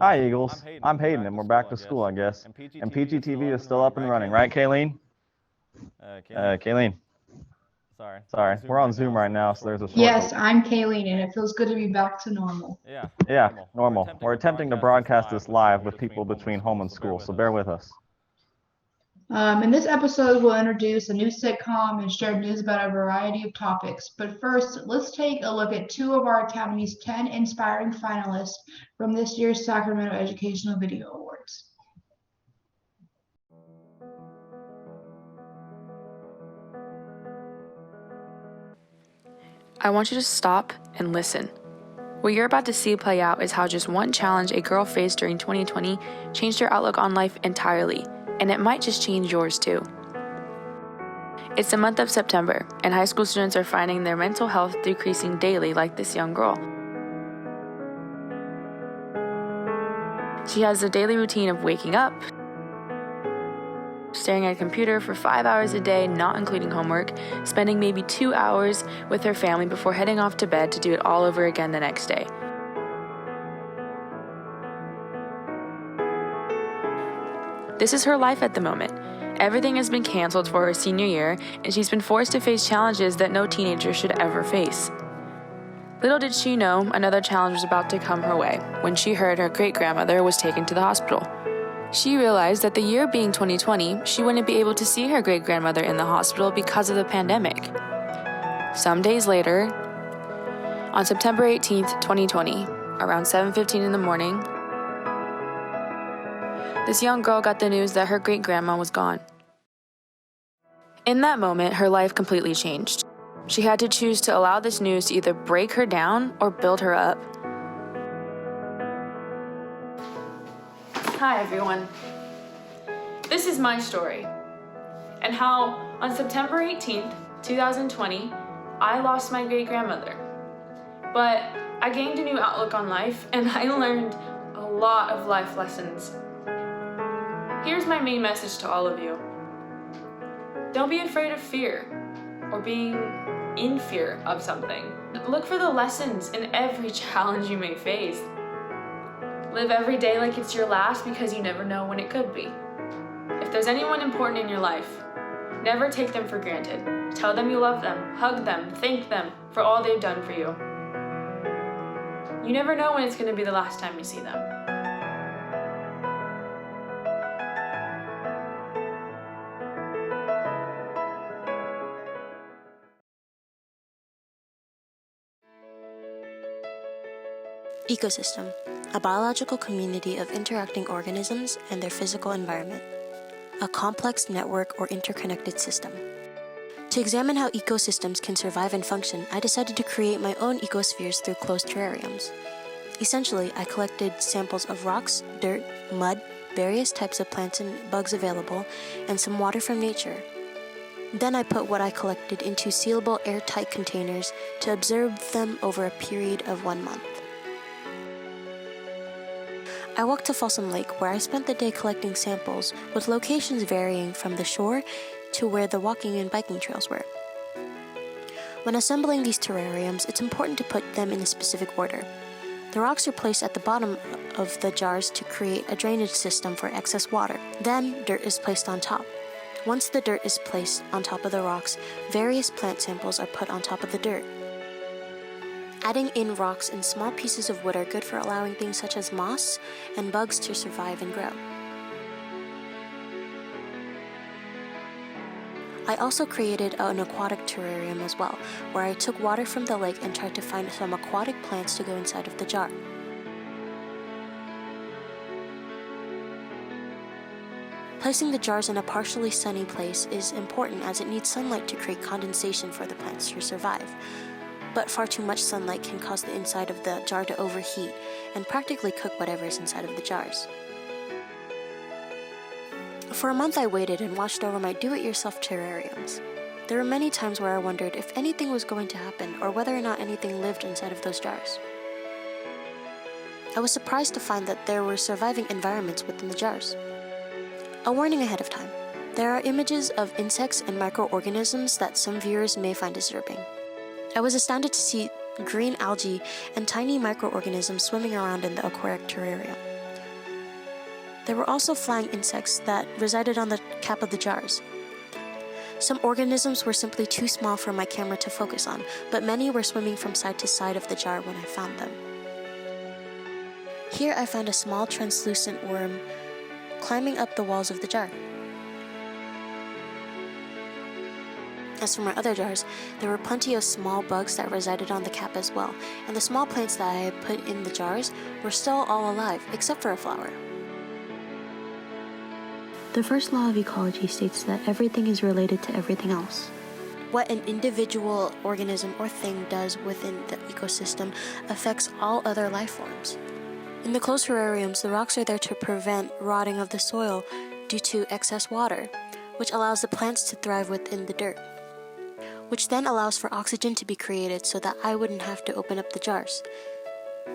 Hi, Eagles. I'm Hayden, and we're back to school, I guess. And PGTV is still up and running, right, Kayleen? Kayleen. Sorry, we're on Zoom right now, so there's a short Yes, I'm Kayleen, and it feels good to be back to normal. Yeah, normal. We're attempting to broadcast this live with people between home and school, so bear with us. In this episode, we'll introduce a new sitcom and share news about a variety of topics. But first, let's take a look at two of our Academy's 10 inspiring finalists from this year's Sacramento Educational Video Awards. I want you to stop and listen. What you're about to see play out is how just one challenge a girl faced during 2020 changed her outlook on life entirely, and it might just change yours too. It's the month of September, and high school students are finding their mental health decreasing daily like this young girl. She has a daily routine of waking up, staring at a computer for 5 hours a day, not including homework, spending maybe 2 hours with her family before heading off to bed to do it all over again the next day. This is her life at the moment. Everything has been canceled for her senior year, and she's been forced to face challenges that no teenager should ever face. Little did she know another challenge was about to come her way when she heard her great-grandmother was taken to the hospital. She realized that the year being 2020, she wouldn't be able to see her great-grandmother in the hospital because of the pandemic. Some days later, on September 18th, 2020, around 7:15 in the morning, this young girl got the news that her great-grandma was gone. In that moment, her life completely changed. She had to choose to allow this news to either break her down or build her up. Hi everyone. This is my story, and how on September 18th, 2020, I lost my great-grandmother. But I gained a new outlook on life, and I learned a lot of life lessons. Here's my main message to all of you. Don't be afraid of fear, or being in fear of something. Look for the lessons in every challenge you may face. Live every day like it's your last, because you never know when it could be. If there's anyone important in your life, never take them for granted. Tell them you love them, hug them, thank them for all they've done for you. You never know when it's going to be the last time you see them. Ecosystem, a biological community of interacting organisms and their physical environment. A complex network or interconnected system. To examine how ecosystems can survive and function, I decided to create my own ecospheres through closed terrariums. Essentially, I collected samples of rocks, dirt, mud, various types of plants and bugs available, and some water from nature. Then I put what I collected into sealable airtight containers to observe them over a period of 1 month. I walked to Folsom Lake, where I spent the day collecting samples, with locations varying from the shore to where the walking and biking trails were. When assembling these terrariums, it's important to put them in a specific order. The rocks are placed at the bottom of the jars to create a drainage system for excess water. Then, dirt is placed on top. Once the dirt is placed on top of the rocks, various plant samples are put on top of the dirt. Adding in rocks and small pieces of wood are good for allowing things such as moss and bugs to survive and grow. I also created an aquatic terrarium as well, where I took water from the lake and tried to find some aquatic plants to go inside of the jar. Placing the jars in a partially sunny place is important, as it needs sunlight to create condensation for the plants to survive. But far too much sunlight can cause the inside of the jar to overheat and practically cook whatever is inside of the jars. For a month I waited and watched over my do-it-yourself terrariums. There were many times where I wondered if anything was going to happen or whether or not anything lived inside of those jars. I was surprised to find that there were surviving environments within the jars. A warning ahead of time. There are images of insects and microorganisms that some viewers may find disturbing. I was astounded to see green algae, and tiny microorganisms swimming around in the aquatic terrarium. There were also flying insects that resided on the cap of the jars. Some organisms were simply too small for my camera to focus on, but many were swimming from side to side of the jar when I found them. Here I found a small translucent worm climbing up the walls of the jar. As for my other jars, there were plenty of small bugs that resided on the cap as well, and the small plants that I had put in the jars were still all alive, except for a flower. The first law of ecology states that everything is related to everything else. What an individual organism or thing does within the ecosystem affects all other life forms. In the closed terrariums, the rocks are there to prevent rotting of the soil due to excess water, which allows the plants to thrive within the dirt, which then allows for oxygen to be created so that I wouldn't have to open up the jars.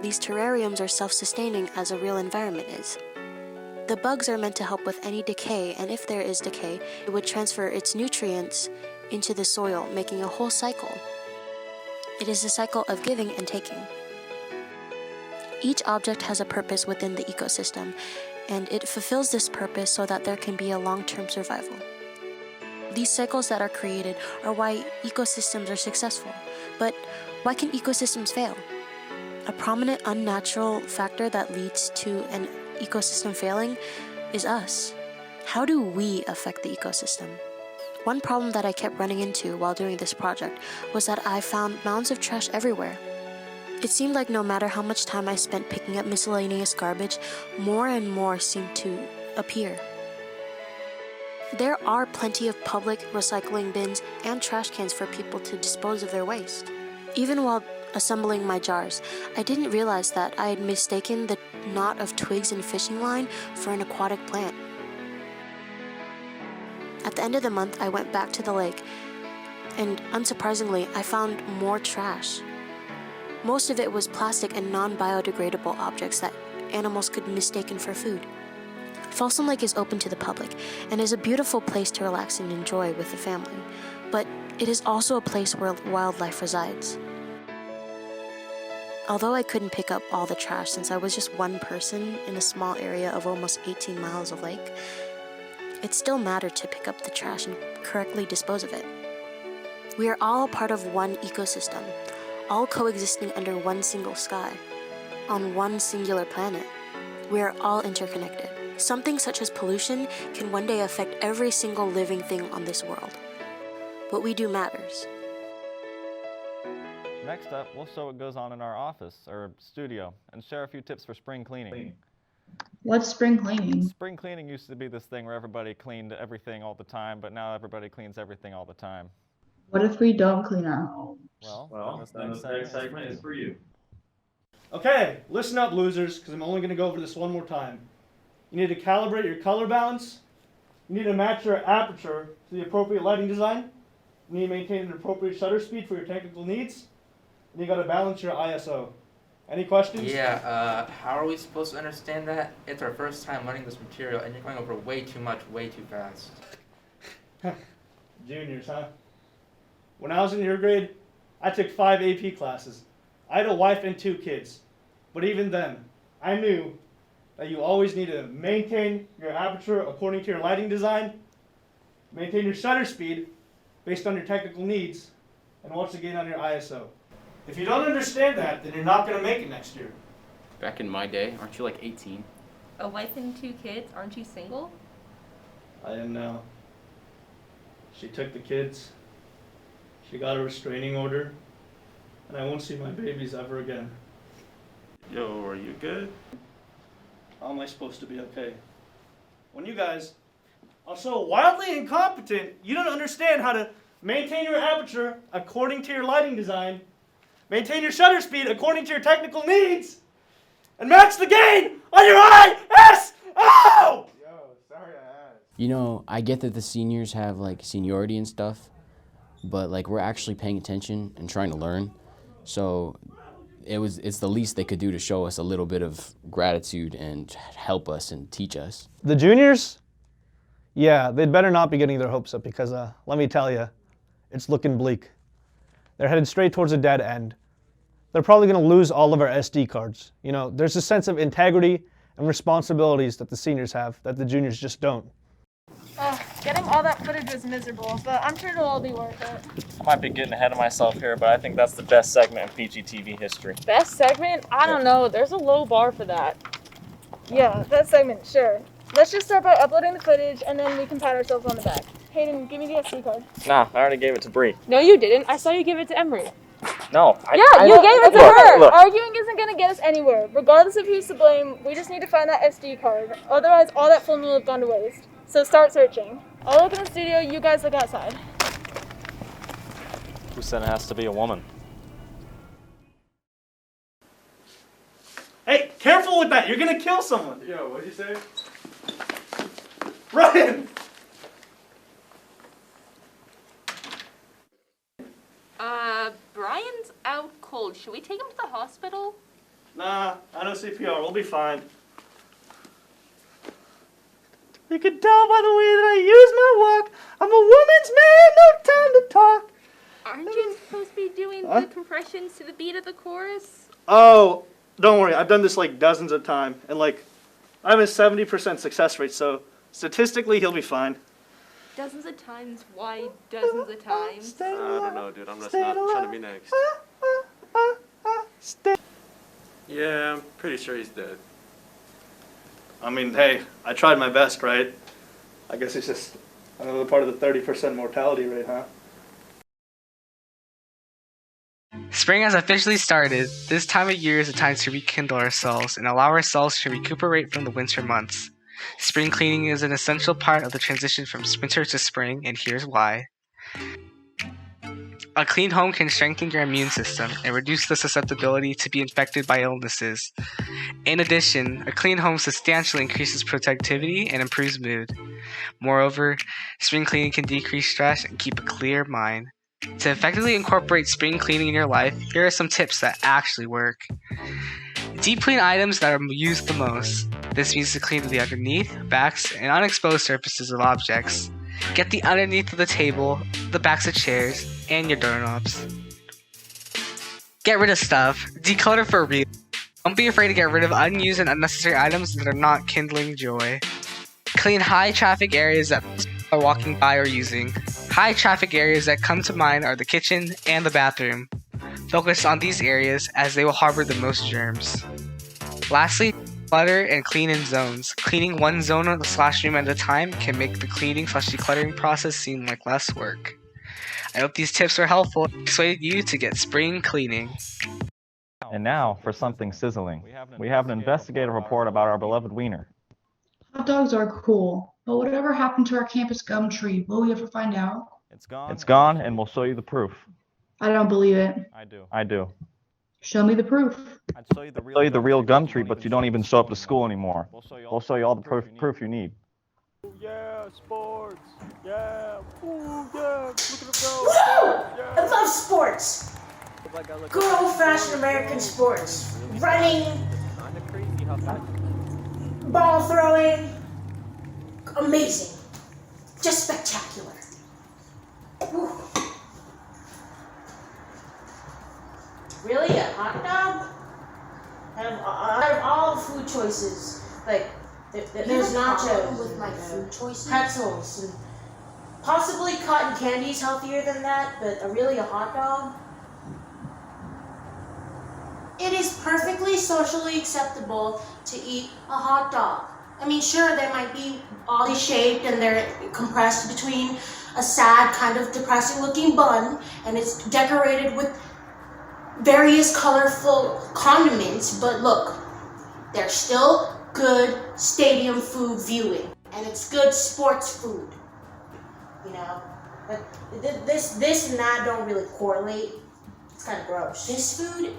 These terrariums are self-sustaining as a real environment is. The bugs are meant to help with any decay, and if there is decay, it would transfer its nutrients into the soil, making a whole cycle. It is a cycle of giving and taking. Each object has a purpose within the ecosystem, and it fulfills this purpose so that there can be a long-term survival. These cycles that are created are why ecosystems are successful. But why can ecosystems fail? A prominent unnatural factor that leads to an ecosystem failing is us. How do we affect the ecosystem? One problem that I kept running into while doing this project was that I found mounds of trash everywhere. It seemed like no matter how much time I spent picking up miscellaneous garbage, more and more seemed to appear. There are plenty of public recycling bins and trash cans for people to dispose of their waste. Even while assembling my jars, I didn't realize that I had mistaken the knot of twigs and fishing line for an aquatic plant. At the end of the month, I went back to the lake, and unsurprisingly, I found more trash. Most of it was plastic and non-biodegradable objects that animals could be mistaken for food. Folsom Lake is open to the public and is a beautiful place to relax and enjoy with the family, but it is also a place where wildlife resides. Although I couldn't pick up all the trash since I was just one person in a small area of almost 18 miles of lake, it still mattered to pick up the trash and correctly dispose of it. We are all a part of one ecosystem, all coexisting under one single sky, on one singular planet. We are all interconnected. Something such as pollution can one day affect every single living thing on this world. What we do matters. Next up, we'll show what goes on in our office or studio and share a few tips for spring cleaning. What's spring cleaning? Spring cleaning used to be this thing where everybody cleaned everything all the time, but now everybody cleans everything all the time. What if we don't clean our homes? Well, this next segment is for you. Okay, listen up, losers, because I'm only going to go over this one more time. You need to calibrate your color balance. You need to match your aperture to the appropriate lighting design. You need to maintain an appropriate shutter speed for your technical needs. And you got to balance your ISO. Any questions? Yeah, how are we supposed to understand that? It's our first time learning this material, and you're going over way too much, way too fast. Juniors, huh? When I was in your grade, I took 5 AP classes. I had a wife and 2 kids. But even then, I knew that you always need to maintain your aperture according to your lighting design, maintain your shutter speed based on your technical needs, and once again on your ISO. If you don't understand that, then you're not going to make it next year. Back in my day, aren't you like 18? A wife and 2 kids? Aren't you single? I didn't know. She took the kids. She got a restraining order. And I won't see my babies ever again. Yo, are you good? How am I supposed to be okay? When you guys are so wildly incompetent, you don't understand how to maintain your aperture according to your lighting design, maintain your shutter speed according to your technical needs, and match the gain on your ISO! Yo, sorry I asked. You know, I get that the seniors have like seniority and stuff, but like we're actually paying attention and trying to learn. So it's the least they could do to show us a little bit of gratitude and help us and teach us. The juniors? Yeah, they'd better not be getting their hopes up because let me tell you, it's looking bleak. They're headed straight towards a dead end. they're probably going to lose all of our SD cards. You know, there's a sense of integrity and responsibilities that the seniors have that the juniors just don't. Getting all that footage was miserable, but I'm sure it'll all be worth it. I might be getting ahead of myself here, but I think that's the best segment in PGTV history. Best segment? I don't know. There's a low bar for that. Yeah, that segment, sure. Let's just start by uploading the footage, and then we can pat ourselves on the back. Hayden, give me the SD card. Nah, I already gave it to Bree. No, you didn't. I saw you give it to Emery. No. You gave it to her. Look. Arguing isn't going to get us anywhere. Regardless of who's to blame, we just need to find that SD card. Otherwise, all that film will have gone to waste. So start searching. I'll look in the studio, you guys look outside. Who said it has to be a woman? Hey, careful with that. You're going to kill someone. Yo, what'd you say? Ryan! Brian's out cold. Should we take him to the hospital? Nah, I know CPR. We'll be fine. You can tell by the way that I use my walk. I'm a woman's man, no time to talk. Aren't you supposed to be doing the compressions to the beat of the chorus? Oh, don't worry. I've done this like dozens of times. And like, I have a 70% success rate, so statistically he'll be fine. Dozens of times? Why dozens of times? I don't know, dude. I'm just not trying to be next. Yeah, I'm pretty sure he's dead. I mean, hey, I tried my best, right? I guess it's just another part of the 30% mortality rate, huh? Spring has officially started. This time of year is a time to rekindle ourselves and allow ourselves to recuperate from the winter months. Spring cleaning is an essential part of the transition from winter to spring, and here's why. A clean home can strengthen your immune system and reduce the susceptibility to be infected by illnesses. In addition, a clean home substantially increases productivity and improves mood. Moreover, spring cleaning can decrease stress and keep a clear mind. To effectively incorporate spring cleaning in your life, here are some tips that actually work. Deep clean items that are used the most. This means to clean the underneath, backs, and unexposed surfaces of objects. Get the underneath of the table, the backs of chairs, and your doorknobs. Get rid of stuff. Declutter for real. Don't be afraid to get rid of unused and unnecessary items that are not kindling joy. Clean high traffic areas that people are walking by or using. High traffic areas that come to mind are the kitchen and the bathroom. Focus on these areas as they will harbor the most germs. Lastly, clutter and clean in zones. Cleaning one zone or room at a time can make the cleaning/decluttering process seem like less work. I hope these tips were helpful and persuaded you to get spring cleaning. And now for something sizzling. We have an investigative report about our beloved wiener. Hot dogs are cool, but whatever happened to our campus gum tree? Will we ever find out? It's gone, and we'll show you the proof. I don't believe it. I do. Show me the proof. I'd show you the real gum tree, but you don't even show up to school anymore. We'll show you all the proof you need. Yeah, sports. Yeah. Ooh, yeah. Look at him go. Woo! I love sports. Good old-fashioned American sports. Running, ball throwing, amazing. Just spectacular. Woo. Really, a hot dog? Out of all the food choices, like there's nachos with my food choices, pretzels, and possibly cotton candy's healthier than that, but really a hot dog. It is perfectly socially acceptable to eat a hot dog. I mean, sure, they might be oddly shaped and they're compressed between a sad, kind of depressing looking bun, and it's decorated with various colorful condiments, but look, they're still good stadium food viewing, and it's good sports food, you know. But this and that don't really correlate. It's kind of gross. This food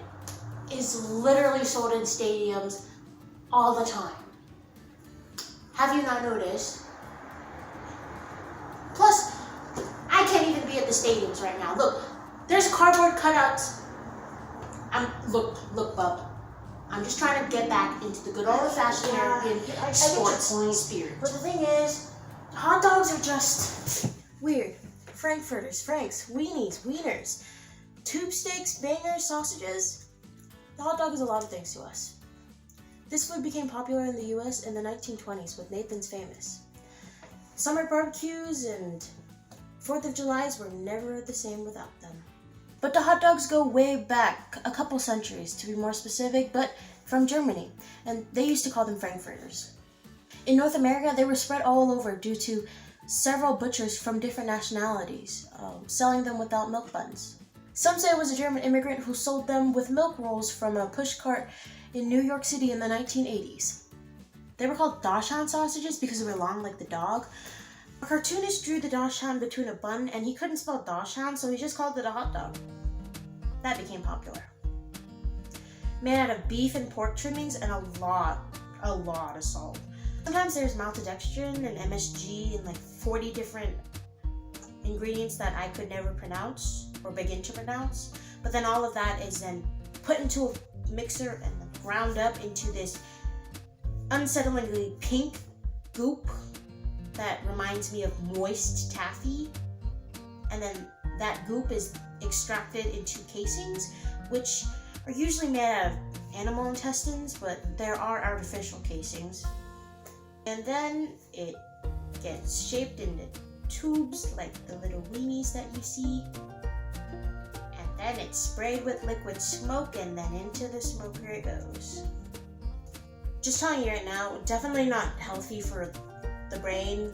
is literally sold in stadiums all the time. Have you not noticed? Plus, I can't even be at the stadiums right now. Look, there's cardboard cutouts. Look, bub. I'm just trying to get back into the good old-fashioned American sports spirit. But the thing is, hot dogs are just weird. Frankfurters, Franks, weenies, wieners, tube steaks, bangers, sausages. The hot dog is a lot of things to us. This food became popular in the US in the 1920s with Nathan's Famous. Summer barbecues and 4th of Julys were never the same without them. But the hot dogs go way back, a couple centuries to be more specific, but from Germany, and they used to call them frankfurters. In North America, they were spread all over due to several butchers from different nationalities selling them without milk buns. Some say it was a German immigrant who sold them with milk rolls from a pushcart in New York City in the 1980s. They were called Dachshund sausages because they were long like the dog. A cartoonist drew the Dachshund between a bun and he couldn't spell Dachshund, so he just called it a hot dog. That became popular. Made out of beef and pork trimmings and a lot of salt. Sometimes there's maltodextrin and MSG and like 40 different ingredients that I could never pronounce or begin to pronounce. But then all of that is then put into a mixer and ground up into this unsettlingly pink goop that reminds me of moist taffy. And then that goop is extracted into casings, which are usually made out of animal intestines, but there are artificial casings. And then it gets shaped into tubes like the little weenies that you see. And then it's sprayed with liquid smoke and then into the smoker it goes. Just telling you right now, definitely not healthy for the brain,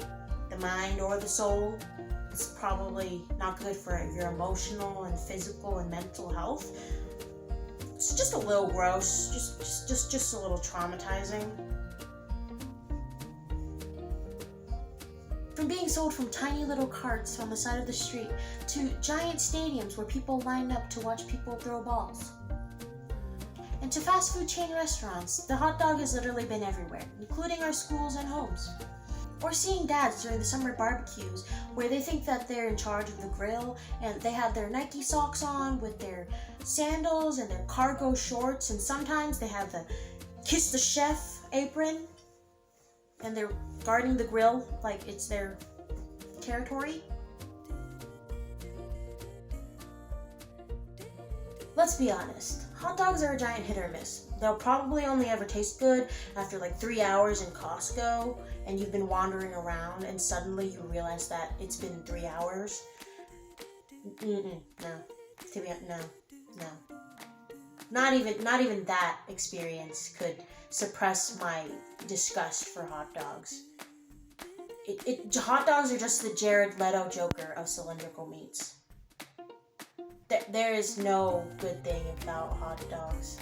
the mind, or the soul. It's probably not good for your emotional and physical and mental health. It's just a little gross, just a little traumatizing. From being sold from tiny little carts on the side of the street to giant stadiums where people line up to watch people throw balls. And to fast food chain restaurants, the hot dog has literally been everywhere, including our schools and homes. Or seeing dads during the summer barbecues where they think that they're in charge of the grill and they have their Nike socks on with their sandals and their cargo shorts, and sometimes they have the kiss the chef apron and they're guarding the grill like it's their territory. Let's be honest, hot dogs are a giant hit or miss. They'll probably only ever taste good after like 3 hours in Costco and you've been wandering around and suddenly you realize that it's been 3 hours. No. Not even that experience could suppress my disgust for hot dogs. Hot dogs are just the Jared Leto Joker of cylindrical meats. There is no good thing about hot dogs.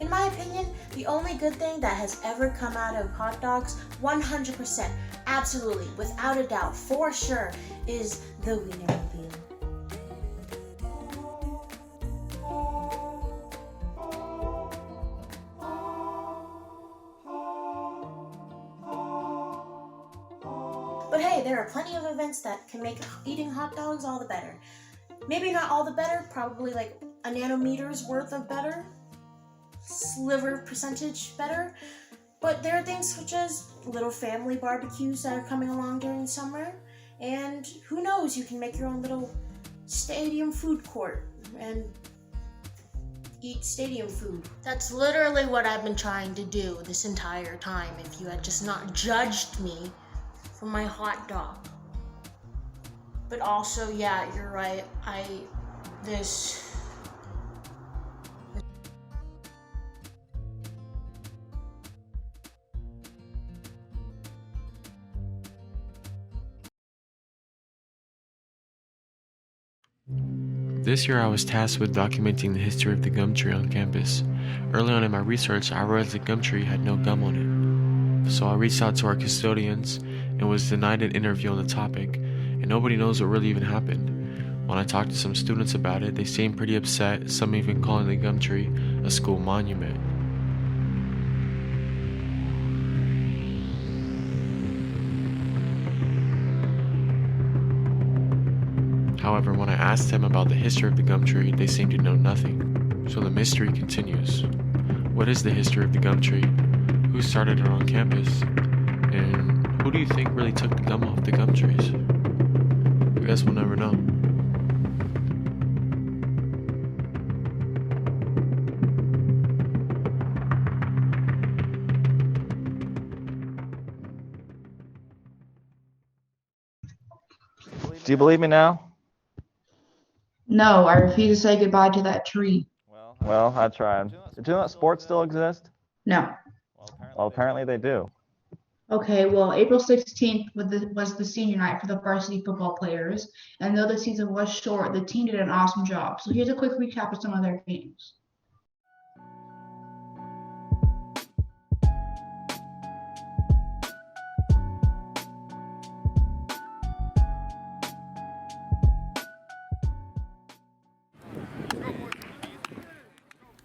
In my opinion, the only good thing that has ever come out of hot dogs, 100%, absolutely, without a doubt, for sure, is the Wienermobile. But hey, there are plenty of events that can make eating hot dogs all the better. Maybe not all the better, probably like a nanometer's worth of better, sliver percentage better, but there are things such as little family barbecues that are coming along during summer, and who knows, you can make your own little stadium food court and eat stadium food. That's literally what I've been trying to do this entire time, if you had just not judged me for my hot dog. But also, yeah, you're right, This year I was tasked with documenting the history of the gum tree on campus. Early on in my research, I realized the gum tree had no gum on it. So I reached out to our custodians and was denied an interview on the topic, and nobody knows what really even happened. When I talked to some students about it, they seemed pretty upset, some even calling the gum tree a school monument. However, when I asked them about the history of the gum tree, they seemed to know nothing. So the mystery continues. What is the history of the gum tree? Who started it on campus? And who do you think really took the gum off the gum trees? I guess we'll never know. Do you believe me now? No, I refuse to say goodbye to that tree. Well, I tried. Did you know that sports still exist? No. Well, apparently they do. Okay, well, April 16th was the senior night for the varsity football players, and though the season was short, the team did an awesome job. So here's a quick recap of some of their games.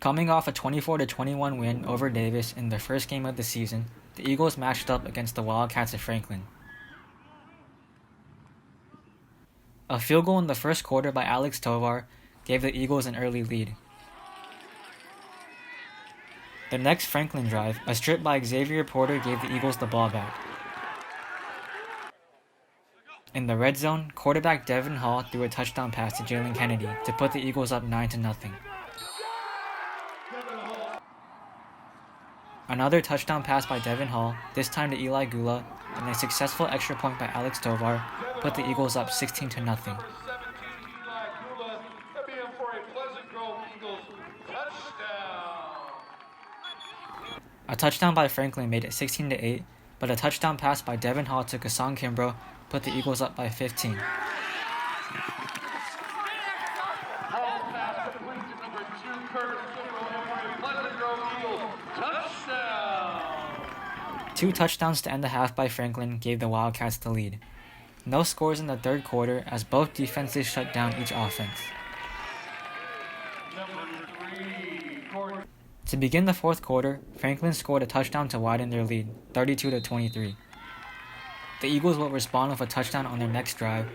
Coming off a 24-21 win over Davis in their first game of the season, the Eagles matched up against the Wildcats of Franklin. A field goal in the first quarter by Alex Tovar gave the Eagles an early lead. The next Franklin drive, a strip by Xavier Porter gave the Eagles the ball back. In the red zone, quarterback Devin Hall threw a touchdown pass to Jalen Kennedy to put the Eagles up 9-0. Another touchdown pass by Devin Hall, this time to Eli Gula, and a successful extra point by Alex Tovar put the Eagles up 16-0. A touchdown by Franklin made it 16-8, but a touchdown pass by Devin Hall to Kassan Kimbrough put the Eagles up by 15. Two touchdowns to end the half by Franklin gave the Wildcats the lead. No scores in the third quarter as both defenses shut down each offense. To begin the fourth quarter, Franklin scored a touchdown to widen their lead, 32-23. The Eagles would respond with a touchdown on their next drive,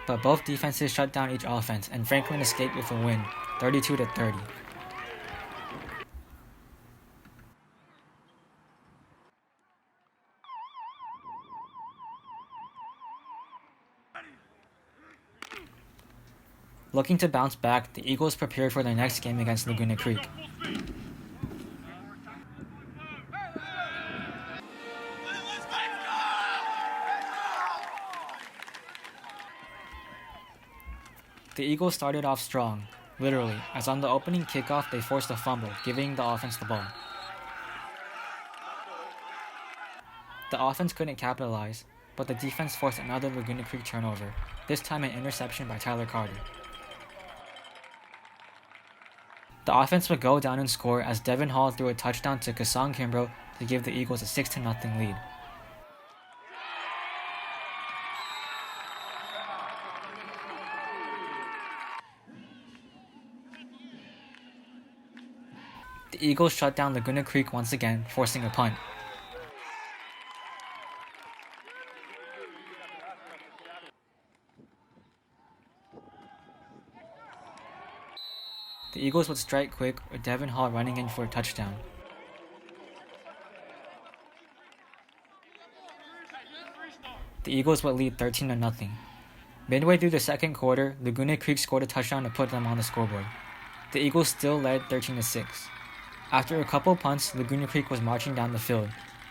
but both defenses shut down each offense and Franklin escaped with a win, 32-30. Looking to bounce back, the Eagles prepared for their next game against Laguna Creek. The Eagles started off strong, literally, as on the opening kickoff they forced a fumble, giving the offense the ball. The offense couldn't capitalize, but the defense forced another Laguna Creek turnover, this time an interception by Tyler Carter. The offense would go down and score as Devin Hall threw a touchdown to Kassan Kimbrough to give the Eagles a 6-0 lead. The Eagles shut down Laguna Creek once again, forcing a punt. The Eagles would strike quick with Devin Hall running in for a touchdown. The Eagles would lead 13-0. Midway through the second quarter, Laguna Creek scored a touchdown to put them on the scoreboard. The Eagles still led 13-6. After a couple punts, Laguna Creek was marching down the field.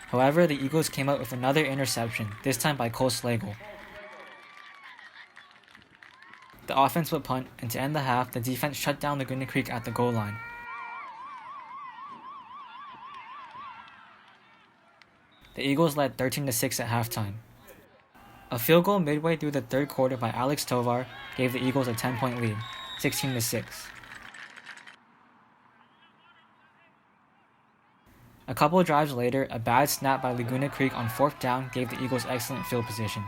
However, the Eagles came out with another interception, this time by Cole Slagle. The offense would punt, and to end the half, the defense shut down Laguna Creek at the goal line. The Eagles led 13-6 at halftime. A field goal midway through the third quarter by Alex Tovar gave the Eagles a 10-point lead, 16-6. A couple of drives later, a bad snap by Laguna Creek on fourth down gave the Eagles excellent field position.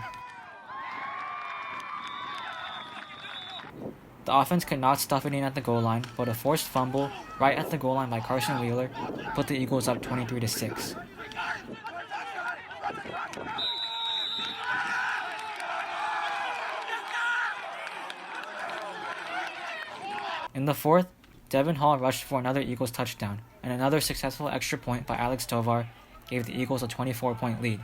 The offense could not stuff it in at the goal line, but a forced fumble right at the goal line by Carson Wheeler put the Eagles up 23-6. In the fourth, Devin Hall rushed for another Eagles touchdown, and another successful extra point by Alex Tovar gave the Eagles a 24-point lead.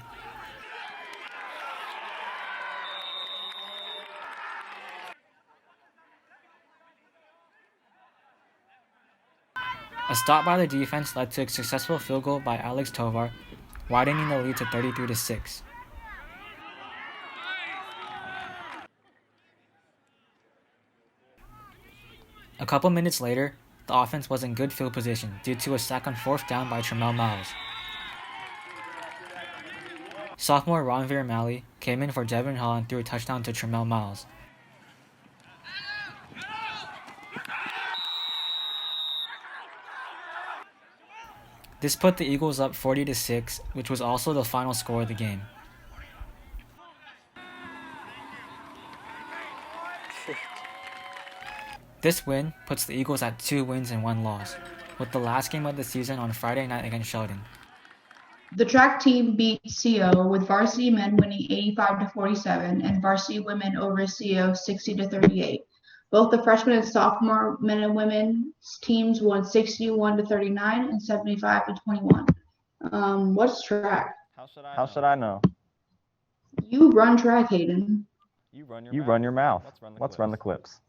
A stop by the defense led to a successful field goal by Alex Tovar, widening the lead to 33-6. A couple minutes later, the offense was in good field position due to a sack on 4th down by Tremel Miles. Sophomore Ronveer Malley came in for Devin Hall and threw a touchdown to Tremel Miles. This put the Eagles up 40-6, which was also the final score of the game. This win puts the Eagles at 2 wins and 1 loss, with the last game of the season on Friday night against Sheldon. The track team beat CO with varsity men winning 85-47 and varsity women over CO 60-38. Both the freshman and sophomore men and women's teams won 61-39 and 75-21. What's track? How should I know? You run track, Hayden. You run your mouth. Let's run the clips.